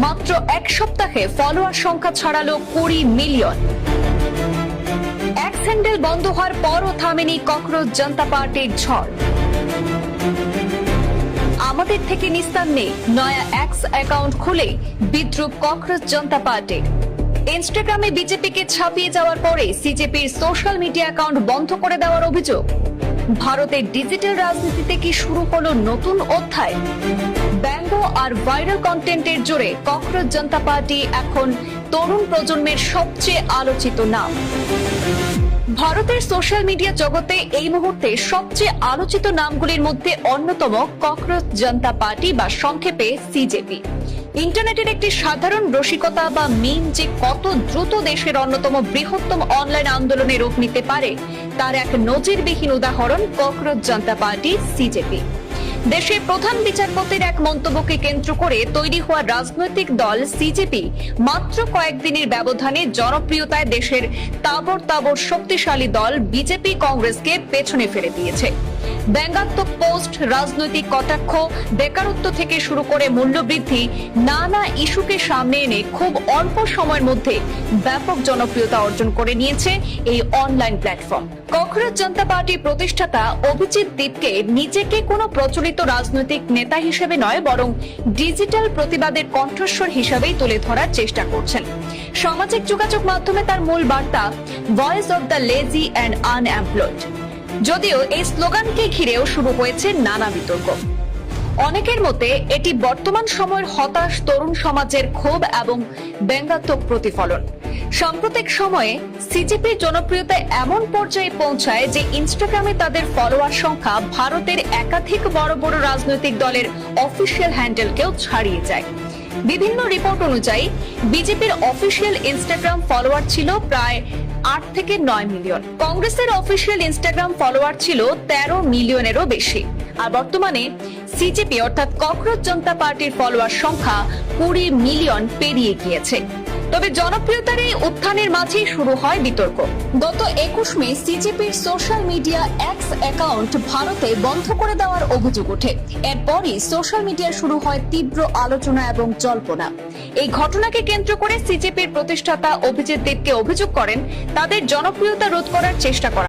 মাত্র এক সপ্তাহে ফলোয়ার সংখ্যা ছাড়ালো 20 মিলিয়ন। এক্স হ্যান্ডেল বন্ধ হওয়ার পরও থামেনি ককরোচ জনতা পার্টির ঝড়। আমাদের থেকে নিস্তার নেই, নয়া এক্স অ্যাকাউন্ট খুলে বিদ্রুপ ককরোচ জনতা পার্টির। ইনস্টাগ্রামে বিজেপিকে ছাপিয়ে যাওয়ার পরে সিজেপির সোশ্যাল মিডিয়া অ্যাকাউন্ট বন্ধ করে দেওয়ার অভিযোগ। ভারতের ডিজিটাল রাজনীতিতে কি শুরু হলো নতুন অধ্যায়? ব্যঙ্গ আর ভাইরাল কন্টেন্টের জোরে ককরোচ জনতা পার্টি এখন তরুণ প্রজন্মের সবচেয়ে আলোচিত নাম। ভারতের সোশ্যাল মিডিয়া জগতে এই মুহূর্তে সবচেয়ে আলোচিত নামগুলির মধ্যে অন্যতম ককরোচ জনতা পার্টি বা সংক্ষেপে সিজেপি। ইন্টারনেটের একটি সাধারণ রসিকতা বা মিম যে কত দ্রুত দেশের অন্যতম বৃহত্তম অনলাইন আন্দোলনে রূপ নিতে পারে তার এক নজিরবিহীন উদাহরণ ককরোচ জনতা পার্টি সিজেপি। দেশের প্রধান বিচারপতির এক মন্তব্যকে কেন্দ্র করে তৈরি হওয়া রাজনৈতিক দল সিজেপি মাত্র কয়েকদিনের ব্যবধানে জনপ্রিয়তায় দেশের তাবড় শক্তিশালী দল বিজেপি কংগ্রেসকে পেছনে ফেলে দিয়েছে। ব্যঙ্গাত্মক পোস্ট, রাজনৈতিক কটাক্ষ, বেকারত্ব থেকে শুরু করে মূল্যবৃদ্ধি নানা ইস্যুকে সামনে এনে খুব অল্প সময়ের মধ্যে ব্যাপক জনপ্রিয়তা অর্জন করে নিয়েছে এই অনলাইন প্ল্যাটফর্ম। ককরোচ জনতা পার্টির প্রতিষ্ঠাতা অভিজিৎ দীপকে নিজেকে কোনো প্রচলিত রাজনৈতিক নেতা হিসেবে নয় বরং ডিজিটাল প্রতিবাদের কণ্ঠস্বর হিসেবেই তুলে ধরার চেষ্টা করছেন। সামাজিক যোগাযোগ মাধ্যমে তার মূল বার্তা voice of the lazy and unemployed. যদিও এই স্লোগানকে ঘিরেও শুরু হয়েছে নানা বিতর্ক। অনেকের মতে এটি বর্তমান সময়ের হতাশ তরুণ সমাজের ক্ষোভ এবং ব্যঙ্গাত্মক প্রতিফলন। সাম্প্রতিক সময়ে সিজেপির জনপ্রিয়তা এমন পর্যায়ে পৌঁছায় যে ইনস্টাগ্রামে তাদের ফলোয়ার সংখ্যা ভারতের একাধিক বড় বড় রাজনৈতিক দলের অফিসিয়াল হ্যান্ডেলকেও ছাড়িয়ে যায়। বিভিন্ন রিপোর্ট অনুযায়ী বিজেপির অফিসিয়াল ইনস্টাগ্রাম ফলোয়ার ছিল প্রায় 8 থেকে 9 মিলিয়ন। কংগ্রেসের অফিসিয়াল ইনস্টাগ্রাম ফলোয়ার ছিল 13 মিলিয়নেরও বেশি। আর বর্তমানে সিজেপি অর্থাৎ ককরোচ জনতা পার্টির ফলোয়ার সংখ্যা 20 মিলিয়ন পেরিয়ে গিয়েছে। তবে জনপ্রিয়তার এই উত্থানের মাঝেই শুরু হয় বিতর্ক। গত 21 মে সিজেপির সোশ্যাল মিডিয়া এক্স অ্যাকাউন্ট ভারতে বন্ধ করে দেওয়ার অভিযোগ ওঠে। এরপরই সোশ্যাল মিডিয়া শুরু হয় তীব্র আলোচনা এবং জল্পনা। এই ঘটনাকে কেন্দ্র করে সিজেপির প্রতিষ্ঠাতা অভিজিৎ দেবকে অভিযোগ করেন তাদের জনপ্রিয়তা রোধ করার চেষ্টা করা